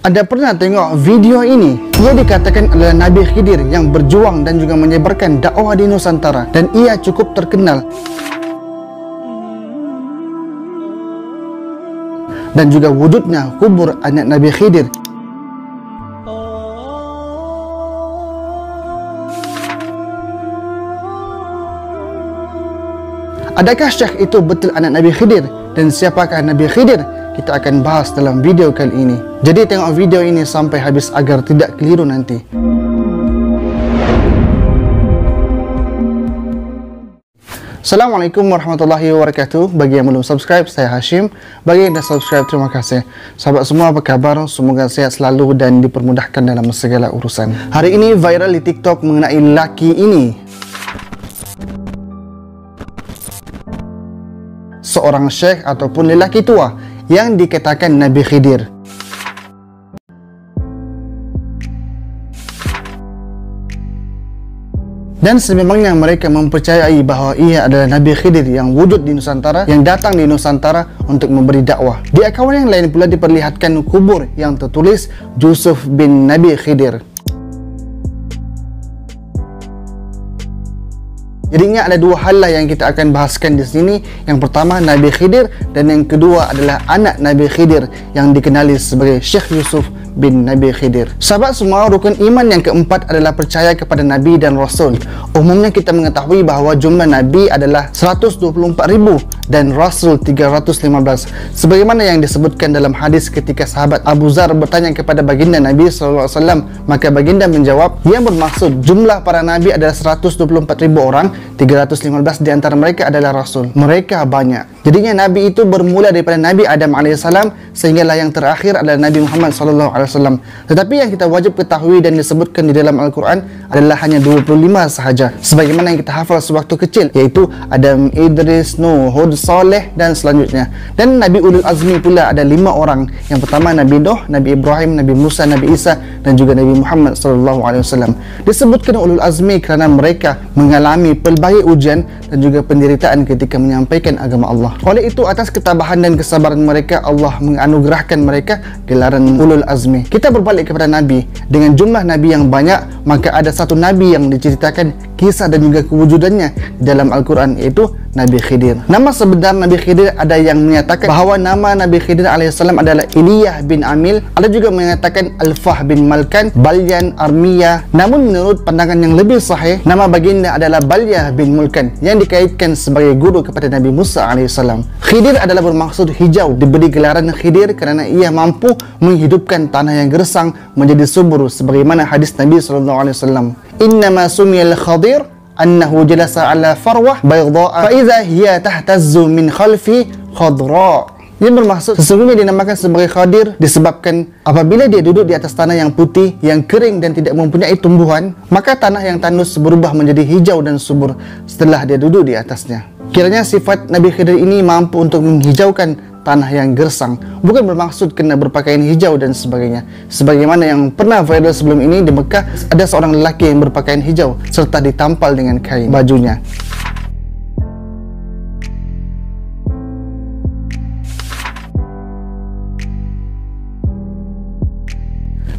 Ada pernah tengok video ini? Ia dikatakan adalah Nabi Khidir yang berjuang dan juga menyebarkan dakwah di Nusantara, dan ia cukup terkenal. Dan juga wujudnya kubur anak Nabi Khidir. Adakah Syekh itu betul anak Nabi Khidir? Dan siapakah Nabi Khidir? Kita akan bahas dalam video kali ini. Jadi tengok video ini sampai habis agar tidak keliru nanti. Assalamualaikum warahmatullahi wabarakatuh. Bagi yang belum subscribe, saya Hashim. Bagi yang dah subscribe, terima kasih. Sahabat semua, apa kabar? Semoga sehat selalu dan dipermudahkan dalam segala urusan. Hari ini viral di TikTok mengenai lelaki ini. Seorang syekh ataupun lelaki tua yang dikatakan Nabi Khidir. Dan sememangnya mereka mempercayai bahawa ia adalah Nabi Khidir yang wujud di Nusantara, yang datang di Nusantara untuk memberi dakwah. Di akaun yang lain pula diperlihatkan kubur yang tertulis Yusuf bin Nabi Khidir. Jadinya ada dua hal lah yang kita akan bahaskan di sini. Yang pertama Nabi Khidir, dan yang kedua adalah anak Nabi Khidir yang dikenali sebagai Syekh Yusuf bin Nabi Khidir. Sahabat semua, rukun iman yang keempat adalah percaya kepada Nabi dan Rasul. Umumnya kita mengetahui bahawa jumlah Nabi adalah 124,000 dan Rasul 315. Sebagaimana yang disebutkan dalam hadis ketika sahabat Abu Zar bertanya kepada baginda Nabi SAW, maka baginda menjawab, yang bermaksud jumlah para Nabi adalah 124,000 orang, 315 di antara mereka adalah Rasul. Mereka banyak. Jadinya Nabi itu bermula daripada Nabi Adam AS, sehinggalah yang terakhir adalah Nabi Muhammad SAW. Tetapi yang kita wajib ketahui dan disebutkan di dalam Al-Quran adalah hanya 25 sahaja, sebagaimana yang kita hafal sewaktu kecil, iaitu Adam, Idris, Nuh, Hud, Saleh dan selanjutnya. Dan Nabi Ulul Azmi pula ada 5 orang. Yang pertama Nabi Nuh, Nabi Ibrahim, Nabi Musa, Nabi Isa dan juga Nabi Muhammad SAW. Disebutkan Ulul Azmi kerana mereka mengalami pelbagai ujian dan juga penderitaan ketika menyampaikan agama Allah. Oleh itu, atas ketabahan dan kesabaran mereka, Allah menganugerahkan mereka gelaran Ulul Azmi. Kita berbalik kepada Nabi. Dengan jumlah Nabi yang banyak, maka ada satu Nabi yang diceritakan kisah dan juga kewujudannya di dalam Al-Quran, yaitu Nabi Khidir. Nama sebenar Nabi Khidir ada yang menyatakan bahawa nama Nabi Khidir AS adalah Iliyah bin Amil. Ada juga mengatakan Alfah bin Malkan, Balyan, Armiyah. Namun menurut pandangan yang lebih sahih, nama baginda adalah Balyah bin Mulkan yang dikaitkan sebagai guru kepada Nabi Musa AS. Khidir adalah bermaksud hijau. Diberi gelaran Khidir kerana ia mampu menghidupkan tanah yang gersang menjadi subur, sebagaimana hadis Nabi SAW. Innama sumiyal Khadir annahu jalasa ala farwah bayda'a fa idza hiya tahtazzu min khalfi khadra. Ia bermaksud sesungguhnya dinamakan sebagai Khadir disebabkan apabila dia duduk di atas tanah yang putih, yang kering dan tidak mempunyai tumbuhan, maka tanah yang tandus berubah menjadi hijau dan subur setelah dia duduk di atasnya. Kiranya sifat Nabi Khidir ini mampu untuk menghijaukan tanah yang gersang, bukan bermaksud kena berpakaian hijau dan sebagainya. Sebagaimana yang pernah viral sebelum ini di Mekah, ada seorang lelaki yang berpakaian hijau serta ditampal dengan kain bajunya.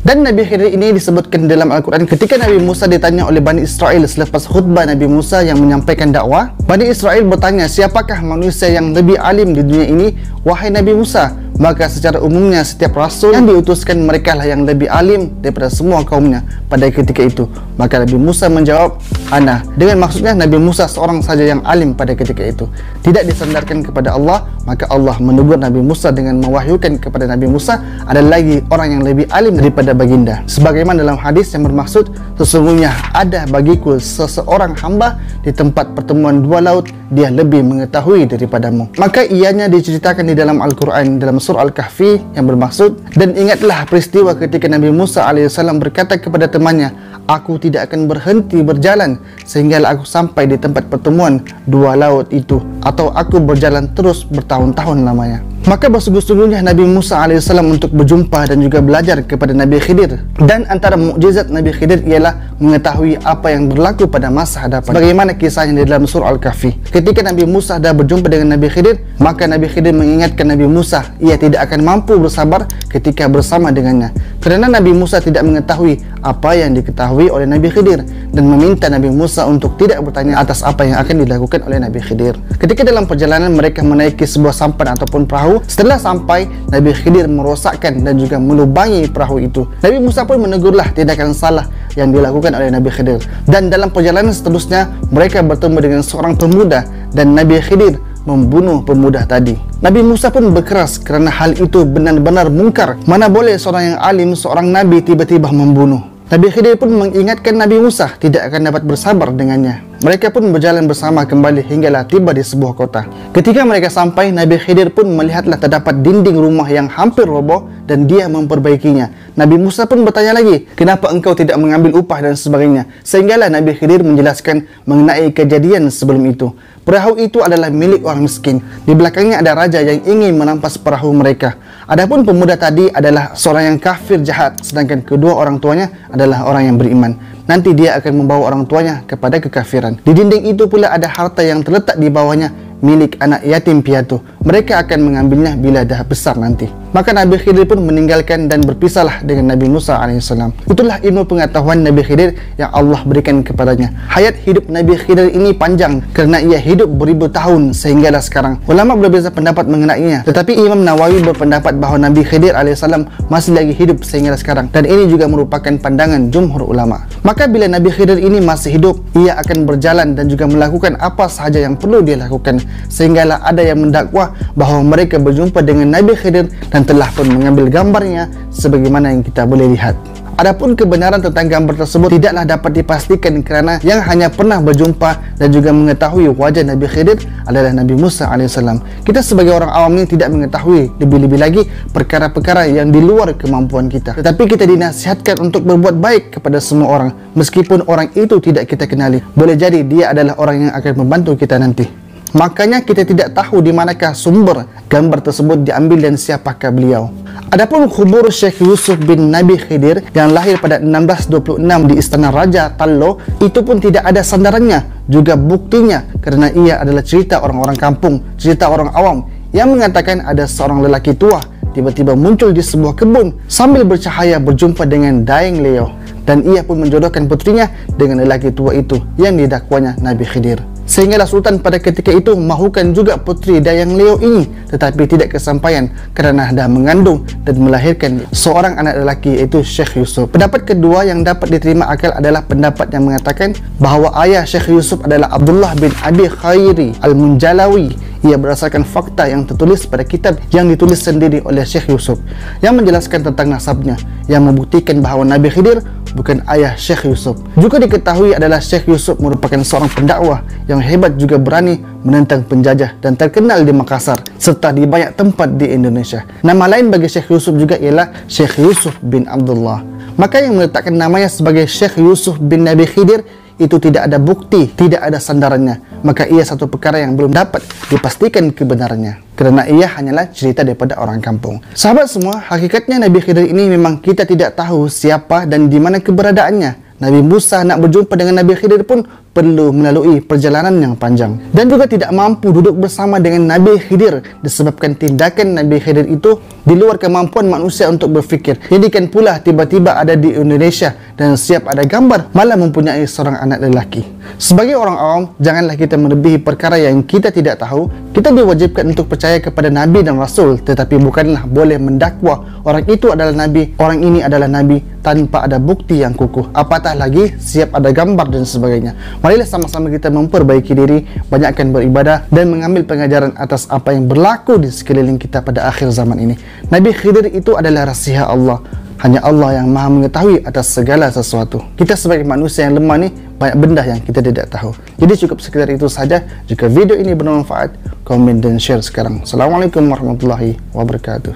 Dan Nabi Khidir ini disebutkan dalam Al-Quran ketika Nabi Musa ditanya oleh Bani Israel selepas khutbah Nabi Musa yang menyampaikan dakwah. Bani Israel bertanya, siapakah manusia yang lebih alim di dunia ini, wahai Nabi Musa? Maka secara umumnya setiap rasul yang diutuskan, mereka lah yang lebih alim daripada semua kaumnya pada ketika itu. Maka Nabi Musa menjawab, Ana. Dengan maksudnya Nabi Musa seorang saja yang alim pada ketika itu, tidak disandarkan kepada Allah. Maka Allah menegur Nabi Musa dengan mewahyukan kepada Nabi Musa, ada lagi orang yang lebih alim daripada baginda. Sebagaimana dalam hadis yang bermaksud, sesungguhnya ada bagiku seseorang hamba di tempat pertemuan dua laut, dia lebih mengetahui daripadamu. Maka ianya diceritakan di dalam Al-Quran dalam surah Al-Kahfi yang bermaksud, dan ingatlah peristiwa ketika Nabi Musa AS berkata kepada temannya, aku tidak akan berhenti berjalan sehinggalah aku sampai di tempat pertemuan dua laut itu, atau aku berjalan terus bertahun-tahun lamanya. Maka bersungguh-sungguhnya Nabi Musa AS untuk berjumpa dan juga belajar kepada Nabi Khidir. Dan antara mukjizat Nabi Khidir ialah mengetahui apa yang berlaku pada masa hadapan. Bagaimana kisahnya di dalam surah Al-Kahfi. Ketika Nabi Musa dah berjumpa dengan Nabi Khidir, maka Nabi Khidir mengingatkan Nabi Musa ia tidak akan mampu bersabar ketika bersama dengannya. kerana Nabi Musa tidak mengetahui apa yang diketahui oleh Nabi Khidir dan meminta Nabi Musa untuk tidak bertanya atas apa yang akan dilakukan oleh Nabi Khidir. Ketika dalam perjalanan mereka menaiki sebuah sampan ataupun perahu, setelah sampai Nabi Khidir merosakkan dan juga melubangi perahu itu. Nabi Musa pun menegurlah tindakan salah yang dilakukan oleh Nabi Khidir. Dan dalam perjalanan seterusnya mereka bertemu dengan seorang pemuda dan Nabi Khidir membunuh pemuda tadi. Nabi Musa pun berkeras kerana hal itu benar-benar mungkar. Mana boleh seorang yang alim, seorang Nabi tiba-tiba membunuh. Nabi Khidir pun mengingatkan Nabi Musa tidak akan dapat bersabar dengannya. Mereka pun berjalan bersama kembali hinggalah tiba di sebuah kota. Ketika mereka sampai, Nabi Khidir pun melihatlah terdapat dinding rumah yang hampir roboh dan dia memperbaikinya. Nabi Musa pun bertanya lagi, kenapa engkau tidak mengambil upah dan sebagainya. Sehinggalah Nabi Khidir menjelaskan mengenai kejadian sebelum itu. Perahu itu adalah milik orang miskin. Di belakangnya ada raja yang ingin merampas perahu mereka. Adapun pemuda tadi adalah seorang yang kafir jahat, sedangkan kedua orang tuanya adalah orang yang beriman. Nanti dia akan membawa orang tuanya kepada kekafiran. Di dinding itu pula ada harta yang terletak di bawahnya, milik anak yatim piatu. Mereka akan mengambilnya bila dah besar nanti. Maka Nabi Khidir pun meninggalkan dan berpisahlah dengan Nabi Musa AS. Itulah ilmu pengetahuan Nabi Khidir yang Allah berikan kepadanya. Hayat hidup Nabi Khidir ini panjang kerana ia hidup beribu tahun sehinggalah sekarang. Ulama berbeza pendapat mengenainya, tetapi Imam Nawawi berpendapat bahawa Nabi Khidir AS masih lagi hidup sehinggalah sekarang, dan ini juga merupakan pandangan jumhur ulama. Maka bila Nabi Khidir ini masih hidup, ia akan berjalan dan juga melakukan apa sahaja yang perlu dia lakukan, sehinggalah ada yang mendakwah bahawa mereka berjumpa dengan Nabi Khidir dan telah pun mengambil gambarnya sebagaimana yang kita boleh lihat. Adapun kebenaran tentang gambar tersebut tidaklah dapat dipastikan kerana yang hanya pernah berjumpa dan juga mengetahui wajah Nabi Khidir adalah Nabi Musa AS. Kita sebagai orang awam ini tidak mengetahui, lebih-lebih lagi perkara-perkara yang di luar kemampuan kita. Tetapi kita dinasihatkan untuk berbuat baik kepada semua orang, meskipun orang itu tidak kita kenali. Boleh jadi dia adalah orang yang akan membantu kita nanti. Makanya kita tidak tahu di manakah sumber gambar tersebut diambil dan siapakah beliau. Adapun kubur Syekh Yusuf bin Nabi Khidir yang lahir pada 1626 di Istana Raja Tallo, itu pun tidak ada sandarannya, juga buktinya kerana ia adalah cerita orang-orang kampung, cerita orang awam yang mengatakan ada seorang lelaki tua tiba-tiba muncul di sebuah kebun sambil bercahaya berjumpa dengan Daeng Leo, dan ia pun menjodohkan putrinya dengan lelaki tua itu yang didakwanya Nabi Khidir. Sehinggalah Sultan pada ketika itu mahukan juga putri Daeng Leo ini, tetapi tidak kesampaian kerana dah mengandung dan melahirkan seorang anak lelaki, iaitu Syekh Yusuf. Pendapat kedua yang dapat diterima akal adalah pendapat yang mengatakan bahawa ayah Syekh Yusuf adalah Abdullah bin Abi Khairi Al-Munjalawi. Ia berdasarkan fakta yang tertulis pada kitab yang ditulis sendiri oleh Syekh Yusuf yang menjelaskan tentang nasabnya, yang membuktikan bahawa Nabi Khidir bukan ayah Syekh Yusuf. Juga diketahui adalah Syekh Yusuf merupakan seorang pendakwah yang hebat, juga berani menentang penjajah dan terkenal di Makassar serta di banyak tempat di Indonesia. Nama lain bagi Syekh Yusuf juga ialah Syekh Yusuf bin Abdullah. Maka yang meletakkan namanya sebagai Syekh Yusuf bin Nabi Khidir itu tidak ada bukti, tidak ada sandarannya. Maka ia satu perkara yang belum dapat dipastikan kebenarannya, kerana ia hanyalah cerita daripada orang kampung. Sahabat semua, hakikatnya Nabi Khidir ini memang kita tidak tahu siapa dan di mana keberadaannya. Nabi Musa nak berjumpa dengan Nabi Khidir pun perlu melalui perjalanan yang panjang, dan juga tidak mampu duduk bersama dengan Nabi Khidir disebabkan tindakan Nabi Khidir itu di luar kemampuan manusia untuk berfikir. Jadikan pula tiba-tiba ada di Indonesia dan siap ada gambar malah mempunyai seorang anak lelaki. Sebagai orang awam, janganlah kita melebihi perkara yang kita tidak tahu. Kita diwajibkan untuk percaya kepada Nabi dan Rasul, tetapi bukanlah boleh mendakwa orang itu adalah Nabi, orang ini adalah Nabi tanpa ada bukti yang kukuh, apatah lagi siap ada gambar dan sebagainya. Marilah sama-sama kita memperbaiki diri, banyakkan beribadah dan mengambil pengajaran atas apa yang berlaku di sekeliling kita pada akhir zaman ini. Nabi Khidir itu adalah rahsia Allah. Hanya Allah yang maha mengetahui atas segala sesuatu. Kita sebagai manusia yang lemah ni, banyak benda yang kita tidak tahu. Jadi cukup sekedar itu saja. Jika video ini bermanfaat, komen dan share sekarang. Assalamualaikum warahmatullahi wabarakatuh.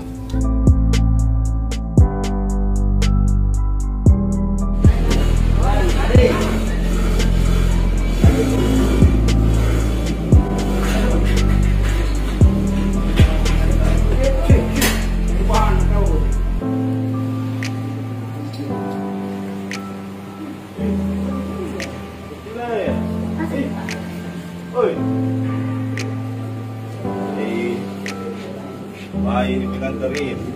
Oi. Baik, ini pengantarin.